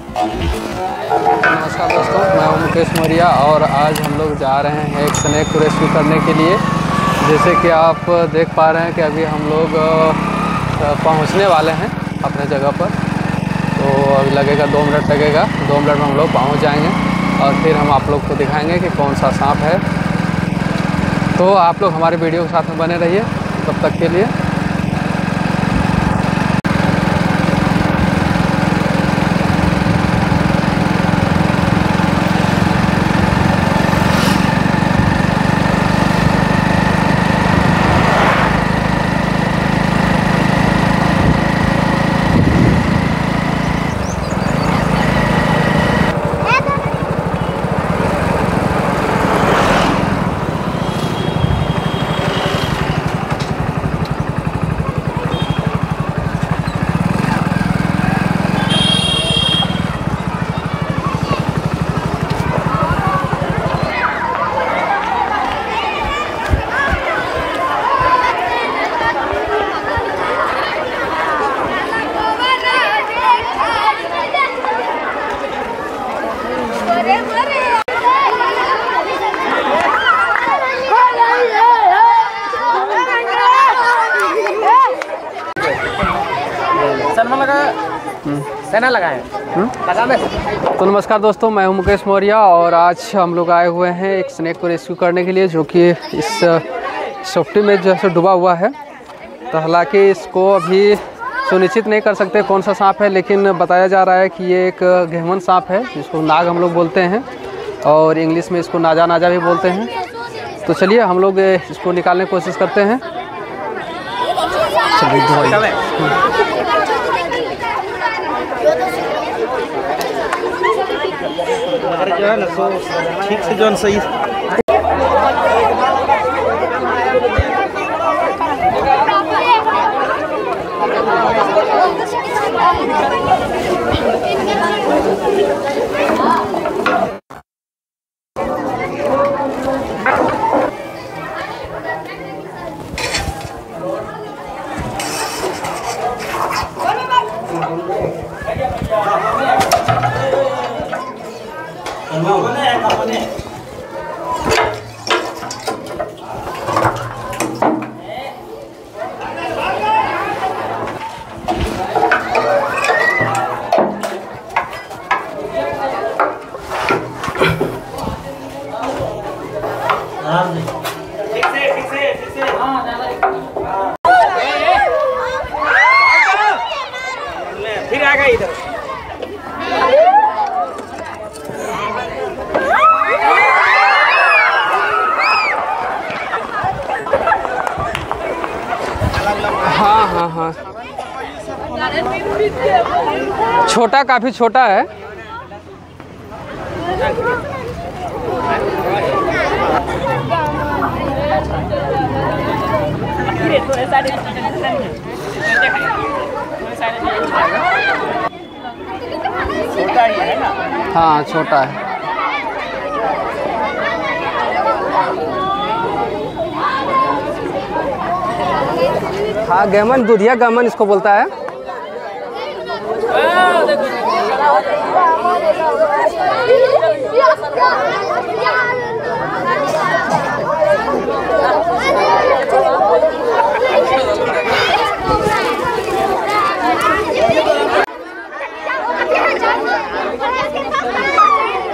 नमस्कार दोस्तों, मैं हूं मुकेश मौर्य और आज हम लोग जा रहे हैं एक स्नेक को रेस्क्यू करने के लिए। जैसे कि आप देख पा रहे हैं कि अभी हम लोग पहुंचने वाले हैं अपने जगह पर। तो अभी लगेगा 2 मिनट लगेगा, 2 मिनट में हम लोग पहुंच जाएंगे और फिर हम आप लोग को दिखाएंगे कि कौन सा सांप है। तो आप लोग हमारे वीडियो के साथ में बने रहिए तब तक के लिए। तो नमस्कार दोस्तों, मैं हूं मुकेश मौर्य और आज हम लोग आए हुए हैं एक स्नेक को रेस्क्यू करने के लिए, जो कि इस सोफ्टी में जैसे डूबा हुआ है। तो हालांकि इसको अभी सुनिश्चित नहीं कर सकते कौन सा सांप है, लेकिन बताया जा रहा है कि ये एक घेमन सांप है जिसको नाग हम लोग बोलते हैं और इंग्लिश में इसको नाजा नाजा भी बोलते हैं। तो चलिए हम लोग इसको निकालने की कोशिश करते हैं। जो है ना सो ठीक से जो सही फिर आ गई इधर। हाँ, छोटा, काफी छोटा है। छोटा ही है ना? हाँ, छोटा है। हाँ, गैमन, दूधिया गैमन इसको बोलता है।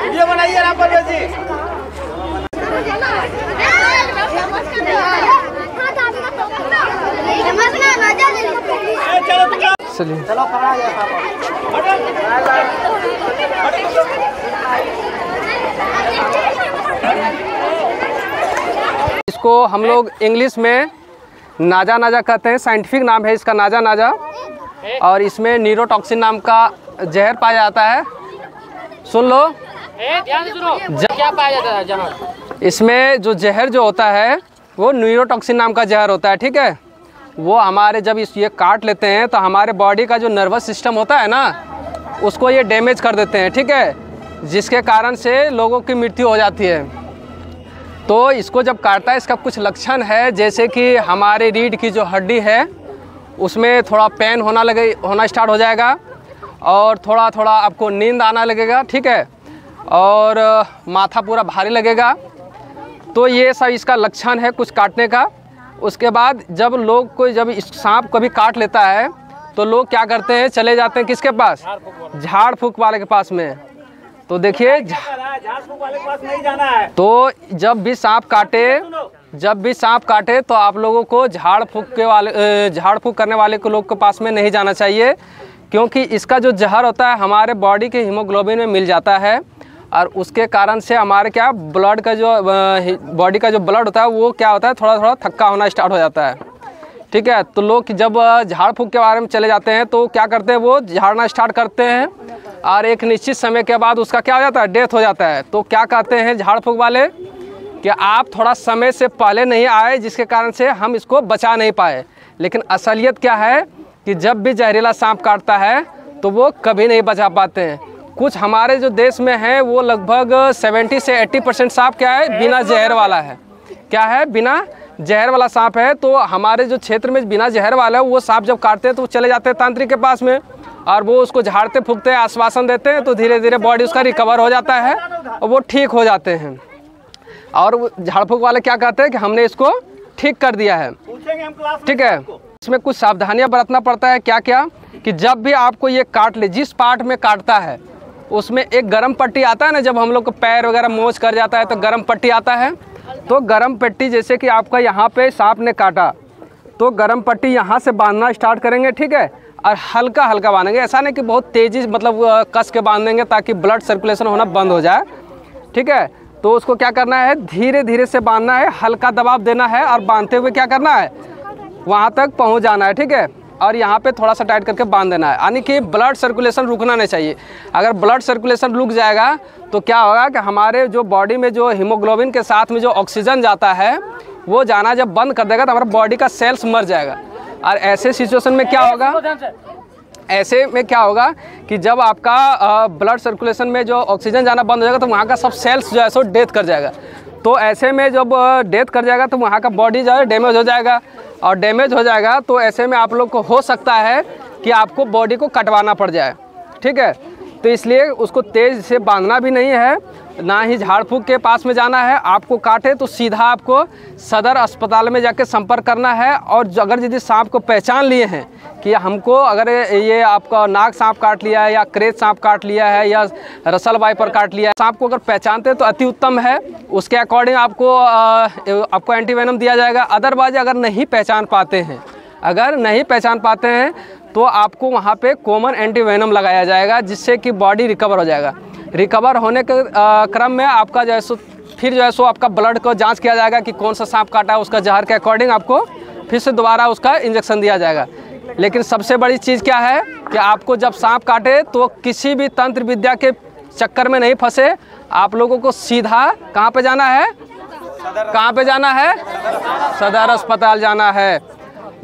वीडियो बनाइए ना पर जी। चलिए इसको हम लोग इंग्लिश में नाजा नाजा कहते हैं। साइंटिफिक नाम है इसका नाजा नाजा, और इसमें न्यूरोटॉक्सिन नाम का जहर पाया जाता है। सुन लो, ध्यान से सुनो। क्या पाया जाता है जहर? इसमें जो जहर जो होता है वो न्यूरोटॉक्सिन नाम का जहर होता है, ठीक है। वो हमारे जब ये काट लेते हैं तो हमारे बॉडी का जो नर्वस सिस्टम होता है ना, उसको ये डैमेज कर देते हैं, ठीक है, जिसके कारण से लोगों की मृत्यु हो जाती है। तो इसको जब काटता है, इसका कुछ लक्षण है, जैसे कि हमारे रीढ़ की जो हड्डी है उसमें थोड़ा पेन होना स्टार्ट हो जाएगा, और थोड़ा थोड़ा आपको नींद आना लगेगा, ठीक है, और माथा पूरा भारी लगेगा। तो ये सब इसका लक्षण है कुछ काटने का। उसके बाद जब लोग को जब सांप कभी काट लेता है तो लोग क्या करते हैं, चले जाते हैं किसके पास, झाड़ फूक वाले के पास में। तो देखिए झाड़ फूक वाले के पास नहीं जाना है। तो जब भी सांप काटे तो आप लोगों को झाड़ फूक करने वाले को लोग के पास में नहीं जाना चाहिए, क्योंकि इसका जो जहर होता है हमारे बॉडी के हीमोग्लोबिन में मिल जाता है और उसके कारण से हमारे क्या ब्लड का जो बॉडी का जो ब्लड होता है वो क्या होता है, थोड़ा थोड़ा थक्का होना स्टार्ट हो जाता है, ठीक है। तो लोग जब झाड़ फूक के बारे में चले जाते हैं तो क्या करते हैं, वो झाड़ना स्टार्ट करते हैं और एक निश्चित समय के बाद उसका क्या हो जाता है, डेथ हो जाता है। तो क्या कहते हैं झाड़ फूक वाले कि आप थोड़ा समय से पहले नहीं आए, जिसके कारण से हम इसको बचा नहीं पाए। लेकिन असलियत क्या है कि जब भी जहरीला सांप काटता है तो वो कभी नहीं बचा पाते हैं। कुछ हमारे जो देश में है वो लगभग 70 से 80% सांप क्या है, बिना जहर वाला है। क्या है, बिना जहर वाला सांप है। तो हमारे जो क्षेत्र में बिना जहर वाला है वो सांप जब काटते हैं तो चले जाते हैं तांत्रिक के पास में और वो उसको झाड़ते फूकते हैं, आश्वासन देते हैं, तो धीरे धीरे बॉडी उसका रिकवर हो जाता है और वो ठीक हो जाते हैं। और झाड़ फूक वाले क्या कहते हैं कि हमने इसको ठीक कर दिया है, ठीक है। इसमें कुछ सावधानियां बरतना पड़ता है। क्या क्या कि जब भी आपको ये काट ले, जिस पार्ट में काटता है उसमें एक गरम पट्टी आता है ना, जब हम लोग को पैर वगैरह मोच कर जाता है तो गरम पट्टी आता है। तो गरम पट्टी जैसे कि आपका यहाँ पे सांप ने काटा तो गरम पट्टी यहाँ से बांधना स्टार्ट करेंगे, ठीक है, और हल्का हल्का बांधेंगे। ऐसा नहीं कि बहुत तेज़ी मतलब कस के बांधेंगे ताकि ब्लड सर्कुलेशन होना बंद हो जाए, ठीक है। तो उसको क्या करना है, धीरे धीरे से बांधना है, हल्का दबाव देना है और बांधते हुए क्या करना है, वहाँ तक पहुँच जाना है, ठीक है। और यहाँ पे थोड़ा सा टाइट करके बांध देना है, यानी कि ब्लड सर्कुलेशन रुकना नहीं चाहिए। अगर ब्लड सर्कुलेशन रुक जाएगा तो क्या होगा कि हमारे जो बॉडी में जो हीमोग्लोबिन के साथ में जो ऑक्सीजन जाता है वो जाना जब बंद कर देगा तो हमारा बॉडी का सेल्स मर जाएगा। और ऐसे सिचुएशन में क्या होगा, ऐसे में क्या होगा कि जब आपका ब्लड सर्कुलेशन में जो ऑक्सीजन जाना बंद हो जाएगा तो वहाँ का सब सेल्स जो है सो डेथ कर जाएगा। तो ऐसे में जब डेथ कर जाएगा तो वहाँ का बॉडी जो है डैमेज हो जाएगा, और डैमेज हो जाएगा तो ऐसे में आप लोग को हो सकता है कि आपको बॉडी को कटवाना पड़ जाए, ठीक है। तो इसलिए उसको तेज़ से बांधना भी नहीं है, ना ही झाड़ फूक के पास में जाना है। आपको काटे तो सीधा आपको सदर अस्पताल में जाके संपर्क करना है। और अगर यदि सांप को पहचान लिए हैं कि हमको अगर ये आपका नाग सांप काट लिया है या क्रेत सांप काट लिया है या रसल वाइपर काट लिया है, सांप को अगर पहचानते हैं तो अति उत्तम है, उसके अकॉर्डिंग आपको एंटीवेनम दिया जाएगा। अदरवाइज अगर नहीं पहचान पाते हैं तो आपको वहाँ पे कॉमन एंटीवेनम लगाया जाएगा, जिससे कि बॉडी रिकवर हो जाएगा। रिकवर होने के क्रम में आपका जो है सो फिर जो है सो आपका ब्लड को जांच किया जाएगा कि कौन सा सांप काटा है, उसका जहर के अकॉर्डिंग आपको फिर से दोबारा उसका इंजेक्शन दिया जाएगा। लेकिन सबसे बड़ी चीज़ क्या है कि आपको जब सांप काटे तो किसी भी तंत्र विद्या के चक्कर में नहीं फंसे। आप लोगों को सीधा कहाँ पे जाना है, सदर अस्पताल जाना है।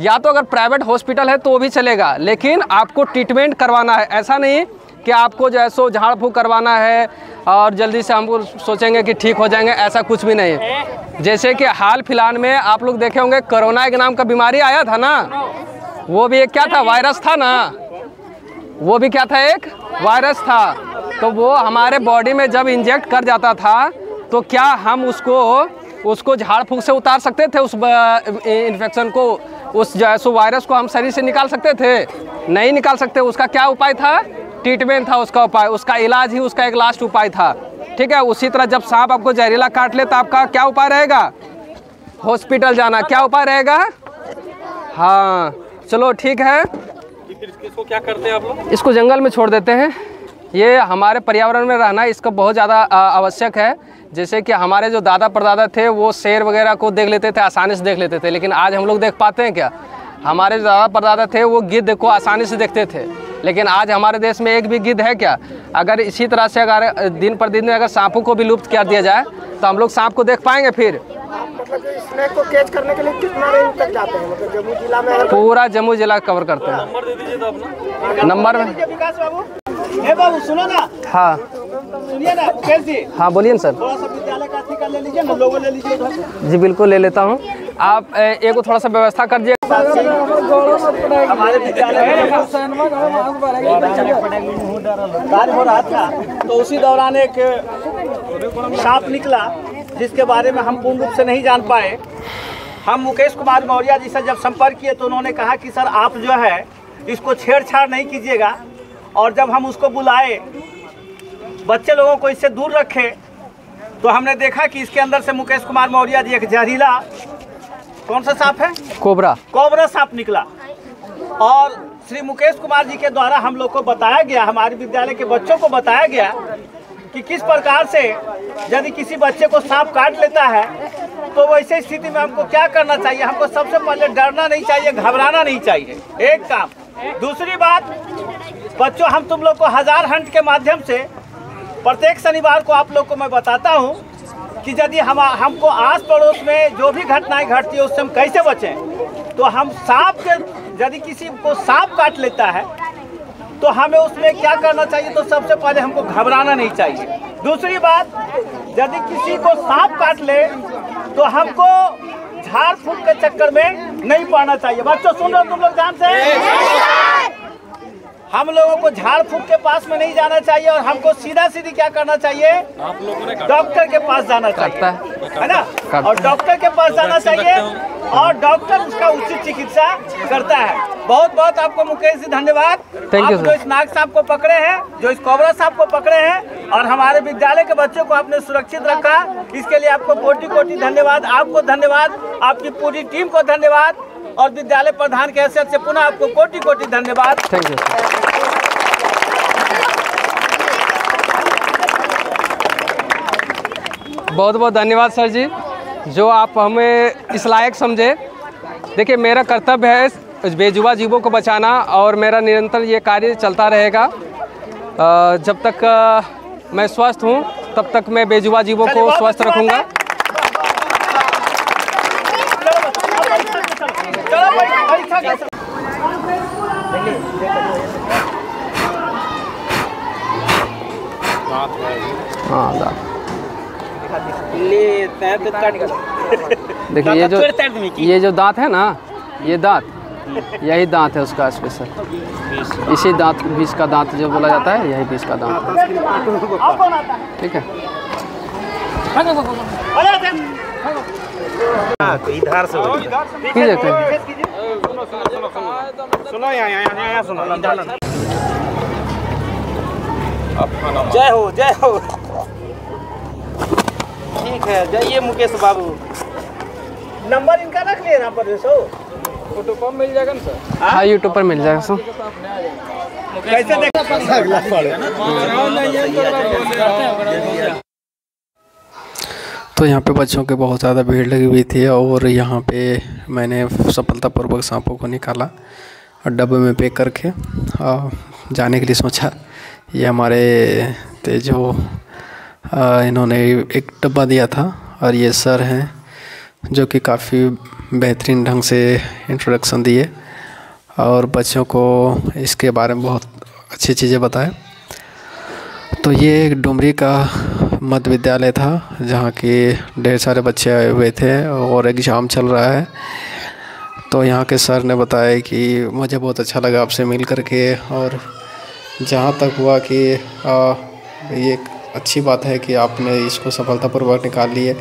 या तो अगर प्राइवेट हॉस्पिटल है तो भी चलेगा, लेकिन आपको ट्रीटमेंट करवाना है। ऐसा नहीं कि आपको जो है सो झाड़ फूक करवाना है और जल्दी से हमको सोचेंगे कि ठीक हो जाएंगे, ऐसा कुछ भी नहीं है। जैसे कि हाल फिलहाल में आप लोग देखे होंगे कोरोना के नाम का बीमारी आया था ना, वो भी एक क्या था, वायरस था ना, वो भी क्या था, एक वायरस था। तो वो हमारे बॉडी में जब इंजेक्ट कर जाता था तो क्या हम उसको झाड़ फूक से उतार सकते थे, उस इन्फेक्शन को, उस जो है सो वायरस को हम शरीर से निकाल सकते थे? नहीं निकाल सकते। उसका क्या उपाय था, ट्रीटमेंट था उसका उपाय, उसका इलाज ही उसका एक लास्ट उपाय था, ठीक है। उसी तरह जब सांप आपको जहरीला काट ले तो आपका क्या उपाय रहेगा, हॉस्पिटल जाना। क्या उपाय रहेगा, हाँ चलो ठीक है। इसको क्या करते हैं आप लोग? इसको जंगल में छोड़ देते हैं। ये हमारे पर्यावरण में रहना इसका बहुत ज़्यादा आवश्यक है। जैसे कि हमारे जो दादा परदादा थे वो शेर वगैरह को देख लेते थे, आसानी से देख लेते थे, लेकिन आज हम लोग देख पाते हैं क्या? हमारे जो दादा परदादा थे वो गिद्ध को आसानी से देखते थे, लेकिन आज हमारे देश में एक भी गिद्ध है क्या? अगर इसी तरह से अगर दिन पर दिन अगर सांपों को भी लुप्त कर दिया जाए तो हम लोग सांप को देख पाएंगे फिर? मतलब स्नेक को कैच करने के लिए कितना रेंज तक जाते हैं? मतलब जम्मू जिला में पूरा जम्मू जिला कवर करते हैं। नंबर दे दीजिए तो अपना। नंबर विकास बाबू, हे बाबू सुनो ना। हाँ सुनिए ना मुकेश जी। हाँ बोलिए ना सर। थोड़ा सा विद्यालय का ठीक ले लीजिए ना, लोगों ले लीजिए उधर। जी बिल्कुल ले लेता हूँ। आप एक थोड़ा सा व्यवस्था कर दीजिए। हमारे विद्यालय में कार्य हो रहा था, तो उसी दौरान एक सांप निकला जिसके बारे में हम पूर्ण रूप से नहीं जान पाए। हम मुकेश कुमार मौर्य जी से जब संपर्क किए तो उन्होंने कहा कि सर आप जो है इसको छेड़छाड़ नहीं कीजिएगा, और जब हम उसको बुलाए बच्चे लोगों को इससे दूर रखे तो हमने देखा कि इसके अंदर से मुकेश कुमार मौर्य जी एक जहरीला कौन सा सांप है, कोबरा सांप निकला। और श्री मुकेश कुमार जी के द्वारा हम लोग को बताया गया, हमारे विद्यालय के बच्चों को बताया गया कि किस प्रकार से यदि किसी बच्चे को सांप काट लेता है तो वैसे स्थिति में हमको क्या करना चाहिए। हमको सबसे पहले डरना नहीं चाहिए, घबराना नहीं चाहिए, एक काम। दूसरी बात, बच्चों हम तुम लोग को हजार हंट के माध्यम से प्रत्येक शनिवार को आप लोग को मैं बताता हूँ कि यदि हमको आस पड़ोस में जो भी घटनाएं घटती है उससे हम कैसे बचें। तो हम सांप के, यदि किसी को सांप काट लेता है तो हमें उसमें क्या करना चाहिए, तो सबसे पहले हमको घबराना नहीं चाहिए। दूसरी बात, यदि किसी को सांप काट ले तो हमको झाड़ फूक के चक्कर में नहीं पड़ना चाहिए। बच्चों सुन रहे हो तुम लोग ध्यान से, हम लोगों को झाड़ फूक के पास में नहीं जाना चाहिए और हमको सीधा सीधी क्या करना चाहिए, डॉक्टर के पास जाना चाहिए, है ना। और डॉक्टर के पास जाना चाहिए और डॉक्टर उसका उचित चिकित्सा करता है। बहुत बहुत आपको मुकेश जी धन्यवाद। आप जो इस नाग सांप को पकड़े हैं, जो इस कोबरा सांप को पकड़े हैं और हमारे विद्यालय के बच्चों को आपने सुरक्षित रखा, इसके लिए आपको कोटि कोटि धन्यवाद। आपको धन्यवाद, आपकी पूरी टीम को धन्यवाद और विद्यालय प्रधान के हैसियत से पुनः आपको कोटि कोटि धन्यवाद। Thank you. बहुत बहुत धन्यवाद सर जी, जो आप हमें इस लायक समझे। देखिए, मेरा कर्तव्य है इस बेजुबां जीवों को बचाना और मेरा निरंतर ये कार्य चलता रहेगा। जब तक मैं स्वस्थ हूँ तब तक मैं बेजुबां जीवों को स्वस्थ रखूँगा। हाँ, देखिए ये जो दांत है ना, ये दांत, यही दांत है उसका स्पेशल। इसी दांत, बीच का दांत जो बोला जाता है, यही बीच का दांत है। ठीक है, इधर से सुनो, यहाँ सुनो। जय हो, जय हो। ठीक है, जाइए मुकेश बाबू। नंबर इनका रख लिए ना पर सो, यूट्यूब पर मिल जाएगा ना सर? हाँ, यूट्यूब पर मिल जाएगा सर। कैसे देख तो यहाँ पे बच्चों के बहुत ज़्यादा भीड़ लगी हुई थी और यहाँ पे मैंने सफलतापूर्वक सांपों को निकाला और डब्बे में पैक करके जाने के लिए सोचा। ये हमारे तेजो इन्होंने एक डब्बा दिया था और ये सर हैं जो कि काफ़ी बेहतरीन ढंग से इंट्रोडक्शन दिए और बच्चों को इसके बारे में बहुत अच्छी चीज़ें बताएं। तो ये एक डुमरी का मध्य विद्यालय था जहाँ की ढेर सारे बच्चे आए हुए थे और एग्ज़ाम चल रहा है। तो यहाँ के सर ने बताया कि मुझे बहुत अच्छा लगा आपसे मिल कर के, और जहाँ तक हुआ कि ये अच्छी बात है कि आपने इसको सफलतापूर्वक निकाल लिए।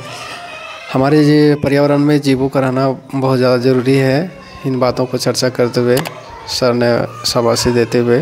हमारे ये पर्यावरण में जीवों का रहना बहुत ज़्यादा ज़रूरी है। इन बातों को चर्चा करते हुए सर ने शाबाशी देते हुए